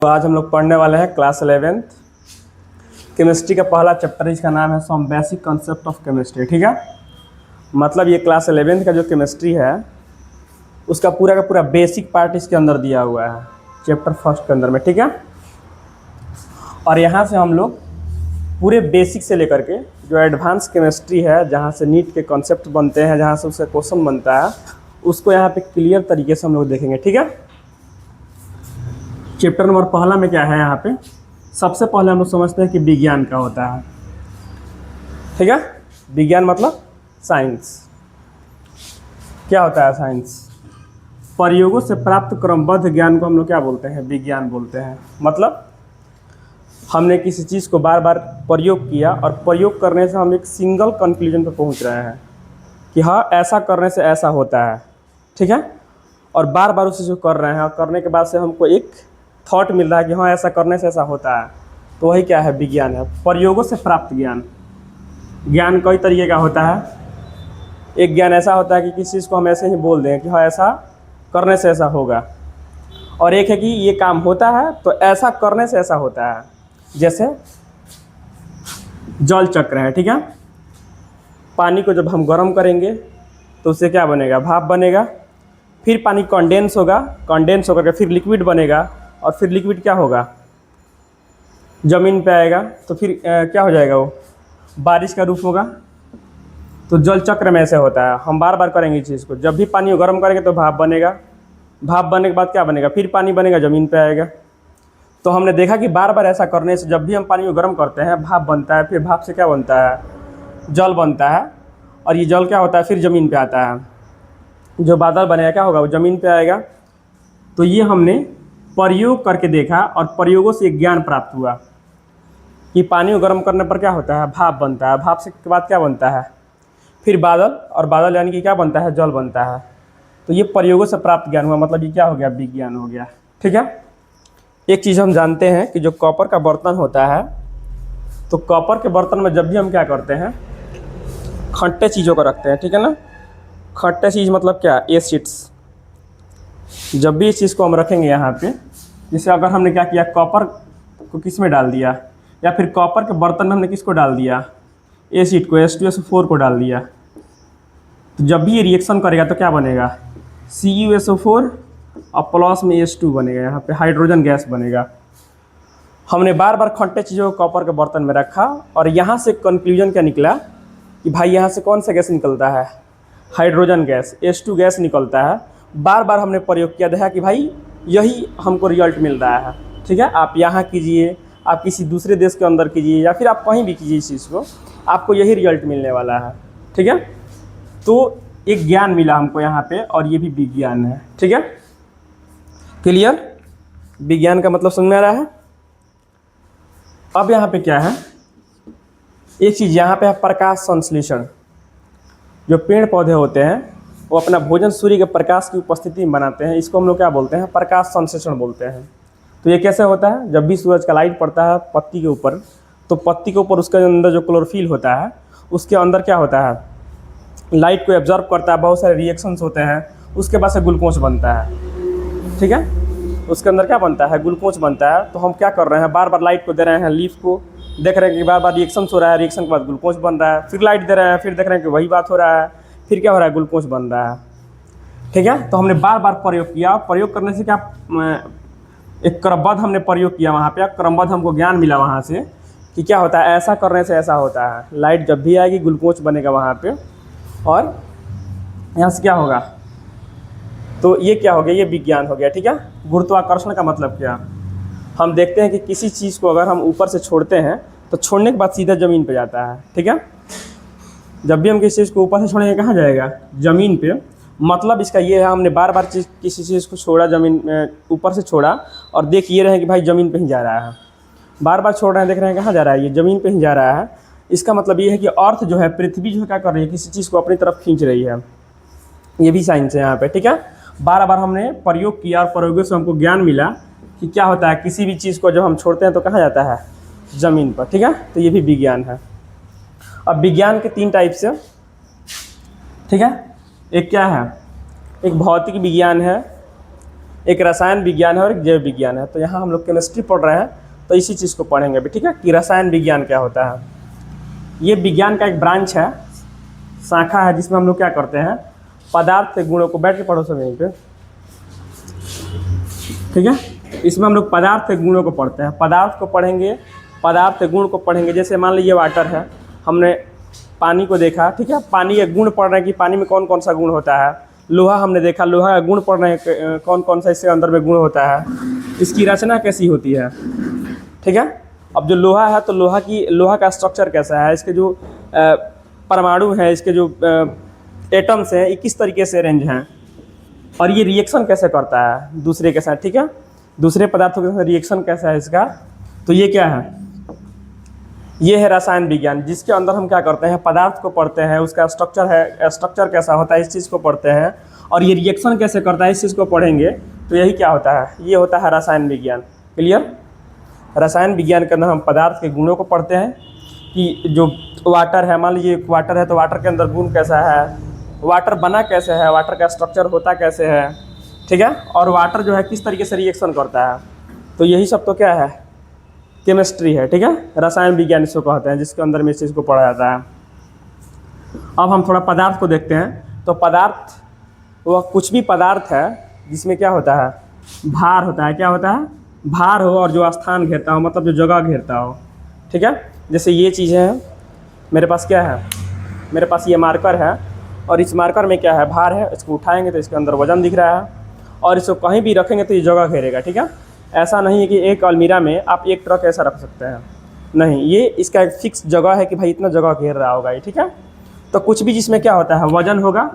तो आज हम लोग पढ़ने वाले हैं क्लास 11th केमिस्ट्री का पहला चैप्टर, इसका नाम है some basic concept of chemistry. ठीक है, मतलब ये क्लास 11th का जो केमिस्ट्री है उसका पूरा का पूरा बेसिक पार्ट इसके अंदर दिया हुआ है चैप्टर फर्स्ट के अंदर में। ठीक है, और यहाँ से हम लोग पूरे बेसिक से लेकर के जो एडवांस केमिस्ट्री है, जहाँ से नीट के कॉन्सेप्ट बनते हैं, जहाँ से उसका क्वेश्चन बनता है, उसको यहाँ पे क्लियर तरीके से हम लोग देखेंगे। ठीक है, चैप्टर नंबर पहला में क्या है, यहाँ पे सबसे पहले हम लोग समझते हैं कि विज्ञान क्या होता है। ठीक है, विज्ञान मतलब साइंस। क्या होता है साइंस? प्रयोगों से प्राप्त क्रमबद्ध ज्ञान को हम लोग क्या बोलते हैं? विज्ञान बोलते हैं। मतलब हमने किसी चीज़ को बार बार प्रयोग किया और प्रयोग करने से हम एक सिंगल कंक्लूजन पर पहुंच रहे हैं कि हाँ, ऐसा करने से ऐसा होता है। ठीक है, और बार बार उसी को कर रहे हैं और करने के बाद से हमको एक थॉट मिल रहा है कि हाँ, ऐसा करने से ऐसा होता है, तो वही क्या है? विज्ञान है। प्रयोगों से प्राप्त ज्ञान। ज्ञान कई तरीके का होता है। एक ज्ञान ऐसा होता है कि किसी चीज़ को हम ऐसे ही बोल दें कि हाँ, ऐसा करने से ऐसा होगा, और एक है कि ये काम होता है तो ऐसा करने से ऐसा होता है। जैसे जल चक्र है। ठीक है, पानी को जब हम गर्म करेंगे तो उससे क्या बनेगा? भाप बनेगा। फिर पानी कंडेंस होगा, कंडेंस होकर के फिर लिक्विड बनेगा, और फिर लिक्विड क्या होगा? ज़मीन पे आएगा, तो फिर क्या हो जाएगा? वो बारिश का रूप होगा। तो जल चक्र में ऐसे होता है, हम बार बार करेंगे इस चीज़ को। जब भी पानी को गर्म करेंगे तो भाप बनेगा, भाप बनने के बाद क्या बनेगा? फिर पानी बनेगा, ज़मीन पे आएगा। तो हमने देखा कि बार बार ऐसा करने से जब भी हम पानी को गर्म करते हैं भाप बनता है, फिर भाप से क्या बनता है? जल बनता है, और ये जल क्या होता है? फिर ज़मीन पे आता है। जो बादल बनेगा क्या होगा? वो ज़मीन पे आएगा। तो ये हमने प्रयोग करके देखा और प्रयोगों से एक ज्ञान प्राप्त हुआ कि पानी को गर्म करने पर क्या होता है? भाप बनता है। भाप से के बाद क्या बनता है? फिर बादल, और बादल यानी कि क्या बनता है? जल बनता है। तो ये प्रयोगों से प्राप्त ज्ञान हुआ, मतलब ये क्या हो गया? विज्ञान हो गया। ठीक है, एक चीज़ हम जानते हैं कि जो कॉपर का बर्तन होता है, तो कॉपर के बर्तन में जब भी हम क्या करते हैं? खट्टे चीज़ों को रखते हैं। ठीक है ना, खट्टे चीज़ मतलब क्या? एसिड्स। जब भी इस चीज़ को हम रखेंगे यहाँ पे, जैसे अगर हमने क्या किया, कॉपर को किस में डाल दिया, या फिर कॉपर के बर्तन में हमने किसको डाल दिया? एसिड को, H2SO4 को डाल दिया, तो जब भी ये रिएक्शन करेगा तो क्या बनेगा? CuSO4 और प्लस में H2 बनेगा, यहाँ पे हाइड्रोजन गैस बनेगा। हमने बार बार खट्टे चीज़ों को कॉपर के बर्तन में रखा, और यहाँ से कंक्लूजन क्या निकला कि भाई यहाँ से कौन सा गैस निकलता है? हाइड्रोजन गैस, H2 गैस निकलता है। बार बार हमने प्रयोग किया, देखा कि भाई यही हमको रिजल्ट मिल रहा है। ठीक है, आप यहाँ कीजिए, आप किसी दूसरे देश के अंदर कीजिए, या फिर आप कहीं भी कीजिए इस चीज़ को, आपको यही रिजल्ट मिलने वाला है। ठीक है, तो एक ज्ञान मिला हमको यहाँ पे, और ये भी विज्ञान है। ठीक है, क्लियर? विज्ञान का मतलब समझ में आ रहा है? अब यहाँ पे क्या है, एक चीज़ यहाँ पे है प्रकाश संश्लेषण। जो पेड़ पौधे होते हैं वो अपना भोजन सूर्य के प्रकाश की उपस्थिति में बनाते हैं, इसको हम लोग क्या बोलते हैं? प्रकाश संश्लेषण बोलते हैं। तो ये कैसे होता है? जब भी सूरज का लाइट पड़ता है पत्ती के ऊपर, तो पत्ती के ऊपर उसके अंदर जो क्लोरोफिल होता है, उसके अंदर क्या होता है? लाइट को एब्जॉर्ब करता है, बहुत सारे रिएक्शंस होते हैं, उसके बाद से ग्लूकोज बनता है। ठीक है, उसके अंदर क्या बनता है? ग्लूकोज बनता है। तो हम क्या कर रहे हैं? बार बार लाइट को दे रहे हैं, लीफ को देख रहे हैं कि बार बार रिएक्शन हो रहा है, रिएक्शन के बाद ग्लूकोज बन रहा है, फिर लाइट दे रहे हैं, फिर देख रहे हैं कि वही बात हो रहा है, फिर क्या हो रहा है? ग्लूकोज बन रहा है। ठीक है, तो हमने बार बार प्रयोग किया, प्रयोग करने से क्या, एक क्रमबद्ध हमने प्रयोग किया वहाँ पे, क्रमबद्ध हमको ज्ञान मिला वहाँ से कि क्या होता है? ऐसा करने से ऐसा होता है। लाइट जब भी आएगी ग्लूकोज बनेगा वहाँ पे, और यहाँ से क्या होगा? तो ये क्या हो गया? ये विज्ञान हो गया। ठीक है, गुरुत्वाकर्षण का मतलब क्या? हम देखते हैं कि किसी चीज़ को अगर हम ऊपर से छोड़ते हैं तो छोड़ने के बाद सीधा ज़मीन पे जाता है। ठीक है, जब भी हम किसी चीज़ को ऊपर से छोड़ेंगे कहाँ जाएगा? ज़मीन पे। मतलब इसका ये है, हमने बार बार किसी चीज़ को छोड़ा, ज़मीन ऊपर से छोड़ा, और देख ये रहे कि भाई ज़मीन पे ही जा रहा है। बार बार छोड़ रहे हैं, देख रहे हैं कहाँ जा रहा है? ये ज़मीन पे ही जा रहा है। इसका मतलब ये है कि अर्थ जो है, पृथ्वी जो है, क्या कर रही है? किसी चीज़ को अपनी तरफ खींच रही है। ये भी साइंस है यहाँ पे। ठीक है, बार बार हमने प्रयोग किया और प्रयोगों से हमको ज्ञान मिला कि क्या होता है, किसी भी चीज़ को जब हम छोड़ते हैं तो कहाँ जाता है? ज़मीन पर। ठीक है, तो ये भी विज्ञान है। अब विज्ञान के 3 टाइप से। ठीक है, एक क्या है? एक भौतिक विज्ञान है, एक रसायन विज्ञान है और एक जैव विज्ञान है। तो यहाँ हम लोग केमिस्ट्री पढ़ रहे हैं तो इसी चीज़ को पढ़ेंगे अभी, ठीक है, कि रसायन विज्ञान क्या होता है। ये विज्ञान का एक ब्रांच है, शाखा है, जिसमें हम लोग क्या करते हैं, पदार्थ के गुणों को, बैठ के पढ़ो सब यहीं पे, ठीक है। इसमें हम लोग पदार्थ के गुणों को पढ़ते हैं, पदार्थ को पढ़ेंगे, पदार्थ के गुण को पढ़ेंगे। जैसे मान लीजिए वाटर है, हमने पानी को देखा, ठीक है, पानी के गुण पढ़ रहे हैं कि पानी में कौन कौन सा गुण होता है। लोहा हमने देखा, लोहा का गुण पढ़ रहे हैं कौन कौन सा इसके अंदर में गुण होता है, इसकी रचना कैसी होती है, ठीक है। अब जो लोहा है तो लोहा का स्ट्रक्चर कैसा है, इसके जो परमाणु हैं, इसके जो एटम्स हैं, ये किस तरीके से अरेंज हैं, और ये रिएक्शन कैसे करता है दूसरे के साथ, ठीक है, दूसरे पदार्थों के साथ रिएक्शन कैसा है इसका। तो ये क्या है, ये है रसायन विज्ञान, जिसके अंदर हम क्या करते हैं, पदार्थ को पढ़ते हैं, उसका स्ट्रक्चर कैसा होता है इस चीज़ को पढ़ते हैं, और ये रिएक्शन कैसे करता है इस चीज़ को पढ़ेंगे। तो यही क्या होता है, ये होता है रसायन विज्ञान। क्लियर। रसायन विज्ञान के अंदर हम पदार्थ के गुणों को पढ़ते हैं कि जो वाटर है, मान लीजिए वाटर है तो वाटर के अंदर गुण कैसा है, वाटर बना कैसे है, वाटर का स्ट्रक्चर होता कैसे है, ठीक है, और वाटर जो है किस तरीके से रिएक्शन करता है। तो यही सब तो क्या है, केमिस्ट्री है, ठीक है, रसायन विज्ञान इसको कहते हैं, जिसके अंदर में इस चीज़ को पढ़ा जाता है। अब हम थोड़ा पदार्थ को देखते हैं। तो पदार्थ वह कुछ भी पदार्थ है जिसमें क्या होता है, भार होता है। क्या होता है, भार हो, और जो स्थान घेरता हो, मतलब जो जगह घेरता हो, ठीक है। जैसे ये चीज़ें हैं, मेरे पास क्या है, मेरे पास ये मार्कर है, और इस मार्कर में क्या है, भार है। इसको उठाएंगे तो इसके अंदर वजन दिख रहा है, और इसको कहीं भी रखेंगे तो ये जगह घेरेगा, ठीक है। ऐसा नहीं है कि एक अलमीरा में आप एक ट्रक ऐसा रख सकते हैं, नहीं, ये इसका एक फिक्स जगह है कि भाई इतना जगह घेर रहा होगा ये, ठीक है। तो कुछ भी जिसमें क्या होता है, वजन होगा,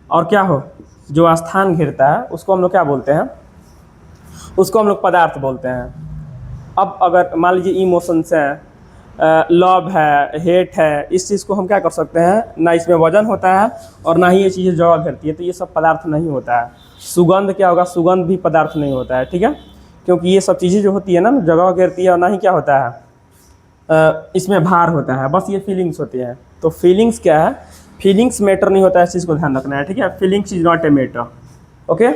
और क्या हो, जो स्थान घेरता है उसको हम लोग क्या बोलते हैं, उसको हम लोग पदार्थ बोलते हैं। अब अगर मान लीजिए इमोशंस हैं, लव है, हेट है, इस चीज़ को हम क्या कर सकते हैं, ना इसमें वजन होता है और ना ही ये चीज़ें जगह घेरती है, तो ये सब पदार्थ नहीं होता है। सुगंध क्या होगा, सुगंध भी पदार्थ नहीं होता है, ठीक है, क्योंकि ये सब चीज़ें जो होती है ना, जगह घेरती है, और ना ही क्या होता है, इसमें भार होता है, बस ये फीलिंग्स होती हैं। तो फीलिंग्स क्या है, फीलिंग्स मैटर नहीं होता है, इस चीज़ को ध्यान रखना है, ठीक है, feelings is not a matter, okay.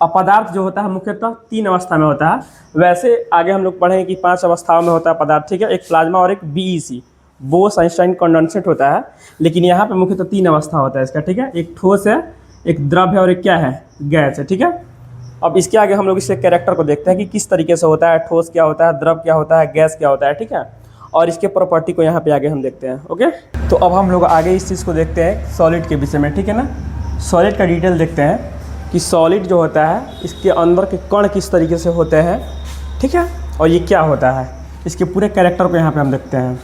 अब पदार्थ जो होता है मुख्यतः 3 अवस्था में होता है। वैसे आगे हम लोग पढ़ेंगे कि 5 अवस्थाओं में होता है पदार्थ, ठीक है, एक प्लाज्मा और एक बीईसी, बोस-आइंस्टाइन कंडेंसेट होता है। लेकिन यहाँ पे मुख्यतः 3 अवस्था होता है इसका, ठीक है, एक ठोस है, एक द्रव है, और एक क्या है, गैस है, ठीक है। अब इसके आगे हम लोग इसके कैरेक्टर को देखते हैं कि किस तरीके से होता है, ठोस क्या होता है, द्रव क्या होता है, गैस क्या होता है, ठीक है, और इसके प्रॉपर्टी को यहाँ पे आगे हम देखते हैं, ओके। तो अब हम लोग आगे इस चीज़ को देखते हैं सॉलिड के विषय में, ठीक है ना। सॉलिड का डिटेल देखते हैं कि सॉलिड जो होता है इसके अंदर के कण किस तरीके से होते हैं, ठीक है, और ये क्या होता है, इसके पूरे कैरेक्टर को यहाँ पे हम देखते हैं।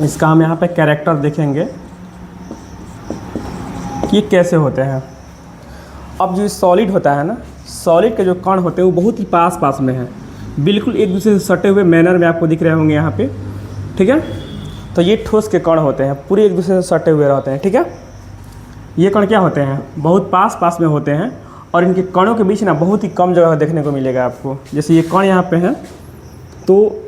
इसका हम यहाँ पे कैरेक्टर देखेंगे कि ये कैसे होते हैं। अब जो सॉलिड होता है ना, सॉलिड के जो कण होते हैं वो बहुत ही पास पास में हैं, बिल्कुल एक दूसरे से सटे हुए मैनर में आपको दिख रहे होंगे यहाँ पे, ठीक है। तो ये ठोस के कण होते हैं, पूरे एक दूसरे से सटे हुए रहते हैं, ठीक है। ये कण क्या होते हैं, बहुत पास पास में होते हैं, और इनके कणों के बीच ना बहुत ही कम जगह देखने को मिलेगा आपको। जैसे ये कण यहाँ पे हैं, तो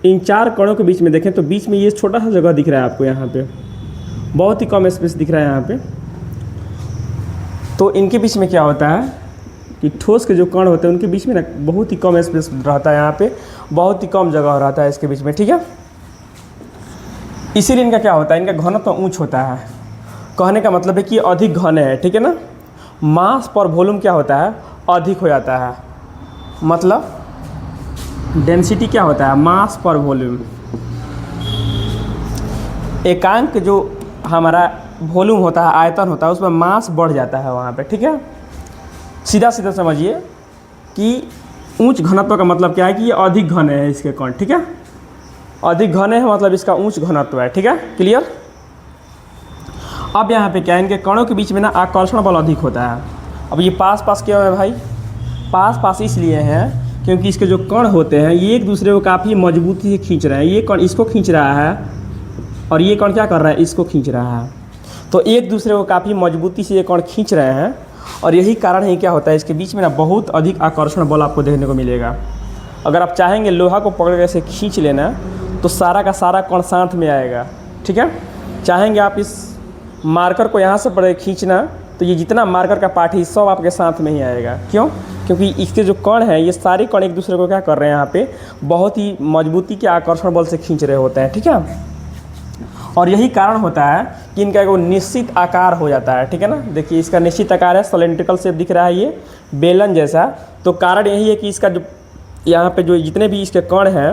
इन 4 कणों के बीच में देखें तो बीच में ये छोटा सा जगह दिख रहा है आपको, यहाँ पे बहुत ही कम स्पेस दिख रहा है यहाँ पे। तो इनके बीच में क्या होता है कि ठोस के जो कण होते हैं उनके बीच में ना बहुत ही कम स्पेस रहता है, यहाँ पे बहुत ही कम जगह रहता है इसके बीच में, ठीक है। इसीलिए इनका क्या होता है, इनका घनत्व ऊंच होता है। कहने का मतलब है कि अधिक घन है, ठीक है ना। मास पर वॉल्यूम क्या होता है, अधिक हो जाता है, मतलब डेंसिटी क्या होता है, मास पर वॉल्यूम। एकांक जो हमारा वॉल्यूम होता है, आयतन होता है, उसमें मास बढ़ जाता है वहाँ पे, ठीक है। सीधा सीधा समझिए कि ऊंच घनत्व का मतलब क्या है कि ये अधिक घन है इसके कण, ठीक है। अधिक घन है मतलब इसका ऊंच घनत्व है, ठीक है, क्लियर। अब यहाँ पे क्या है, इनके कणों के बीच में ना आकर्षण बल अधिक होता है। अब ये पास पास क्यों है भाई, पास पास इसलिए हैं क्योंकि इसके जो कण होते हैं ये एक दूसरे को काफ़ी मजबूती से खींच रहे हैं। ये कण इसको खींच रहा है और ये कण क्या कर रहा है, इसको खींच रहा है। तो एक दूसरे को काफ़ी मजबूती से ये कण खींच रहे हैं, और यही कारण है क्या होता है इसके बीच में ना बहुत अधिक आकर्षण बल आपको देखने को मिलेगा। अगर आप चाहेंगे लोहा को पकड़ के ऐसे खींच लेना तो सारा का सारा कण साथ में आएगा, ठीक है। चाहेंगे आप इस मार्कर को यहाँ से पकड़ के खींचना तो ये जितना मार्कर का पार्ट है सब आपके साथ में ही आएगा। क्यों? क्योंकि इसके जो कण हैं ये सारे कण एक दूसरे को क्या कर रहे हैं यहाँ पे बहुत ही मजबूती के आकर्षण बल से खींच रहे होते हैं, ठीक है। और यही कारण होता है कि इनका एक निश्चित आकार हो जाता है, ठीक है ना। देखिए इसका निश्चित आकार है, सिलेंड्रिकल शेप दिख रहा है ये बेलन जैसा। तो कारण यही है कि इसका जो यहाँ पे जो जितने भी इसके कण हैं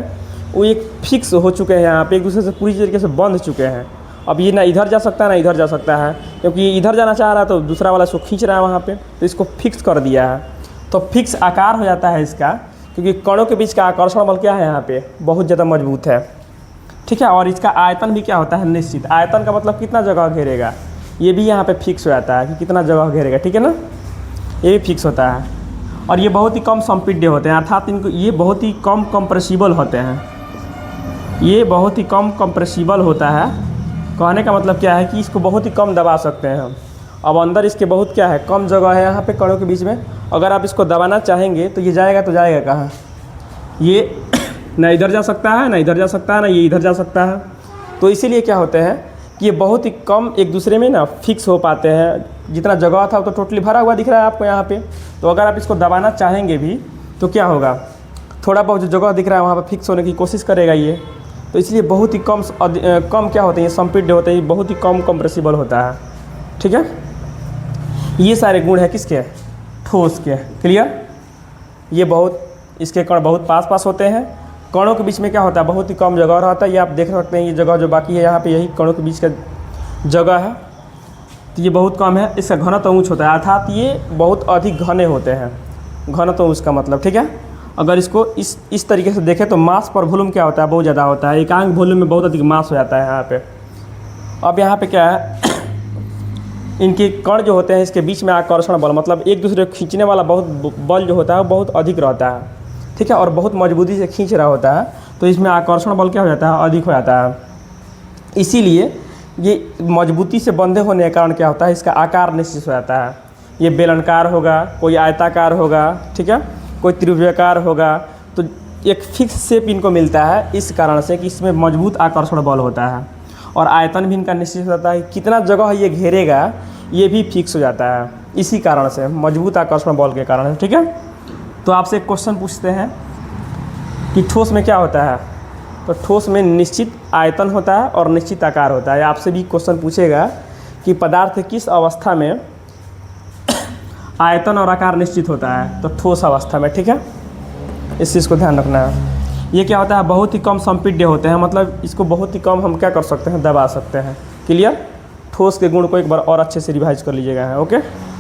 वो एक फिक्स हो चुके हैं, यहाँ पे एक दूसरे से पूरी तरीके से बंध चुके हैं। अब ये ना इधर जा सकता है ना इधर जा सकता है, क्योंकि इधर जाना चाह रहा है तो दूसरा वाला इसको खींच रहा है वहाँ पे, तो इसको फिक्स कर दिया है। तो फिक्स आकार हो जाता है इसका, क्योंकि कणों के बीच का आकर्षण बल क्या है यहाँ पे बहुत ज़्यादा मजबूत है, ठीक है। और इसका आयतन भी क्या होता है निश्चित। आयतन का मतलब कितना जगह घेरेगा, ये भी यहाँ पे फिक्स हो जाता है कि कितना जगह घेरेगा, ठीक है ना, ये भी फिक्स होता है। और ये बहुत ही कम संपीड्य होते हैं, अर्थात इनको ये बहुत ही कम कंप्रेसिबल होते हैं, ये बहुत ही कम कंप्रेसिबल होता है। कहने का मतलब क्या है कि इसको बहुत ही कम दबा सकते हैं हम। अब अंदर इसके बहुत क्या है कम जगह है यहाँ पे कणों के बीच में, अगर आप इसको दबाना चाहेंगे तो ये जाएगा तो जाएगा कहाँ, ये ना इधर जा सकता है ना इधर जा सकता है ना ये इधर जा सकता है। तो इसीलिए क्या होते हैं कि ये बहुत ही कम एक दूसरे में ना फिक्स हो पाते हैं। जितना जगह था वो तो टोटली भरा हुआ दिख रहा है आपको यहाँ पे, तो अगर आप इसको दबाना चाहेंगे भी तो क्या होगा, थोड़ा बहुत जो जगह दिख रहा है वहाँ पर फिक्स होने की कोशिश करेगा ये। तो इसलिए बहुत ही कम क्या होते हैं संपीड्य होते हैं, ये बहुत ही कम कंप्रेसिबल होता है, ठीक है। ये सारे गुण है किसके, ठोस के। क्लियर? ये बहुत इसके कण बहुत पास पास होते हैं, कणों के बीच में क्या होता है बहुत ही कम जगह रहता है। ये आप देख सकते हैं ये जगह जो बाकी है यहाँ पे यही कणों के बीच का जगह है, तो ये बहुत कम है। इसका घनत्व उच्च होता है, अर्थात ये बहुत अधिक घने होते हैं, घनत्व उच्च का मतलब, ठीक है। अगर इसको इस तरीके से देखें तो मास पर वॉल्यूम क्या होता है बहुत ज़्यादा होता है, एकांक वॉल्यूम में बहुत अधिक मास हो जाता है यहाँ पे। अब यहाँ पे क्या है इनके कण जो होते हैं इसके बीच में आकर्षण बल मतलब एक दूसरे को खींचने वाला बहुत बल जो होता है वो बहुत अधिक रहता है, ठीक है, और बहुत मजबूती से खींच रहा होता है, तो इसमें आकर्षण बल क्या हो जाता है अधिक हो जाता है। इसीलिए ये मजबूती से बंधे होने के कारण क्या होता है इसका आकार निश्चित हो जाता है। ये बेलनाकार होगा, कोई आयताकार होगा, ठीक है, कोई त्रिभुजाकार होगा, तो एक फिक्स शेप इनको मिलता है इस कारण से कि इसमें मजबूत आकर्षण बल होता है। और आयतन भी इनका निश्चित होता है, कितना जगह ये घेरेगा ये भी फिक्स हो जाता है इसी कारण से, मजबूत आकर्षण बल के कारण, ठीक है। तो आपसे एक क्वेश्चन पूछते हैं कि ठोस में क्या होता है, तो ठोस में निश्चित आयतन होता है और निश्चित आकार होता है। आपसे भी क्वेश्चन पूछेगा कि पदार्थ किस अवस्था में आयतन और आकार निश्चित होता है, तो ठोस अवस्था में, ठीक है, इस चीज़ को ध्यान रखना है। ये क्या होता है बहुत ही कम संपीड्य होते हैं, मतलब इसको बहुत ही कम हम क्या कर सकते हैं दबा सकते हैं। क्लियर? ठोस के गुण को एक बार और अच्छे से रिवाइज कर लीजिएगा, ओके।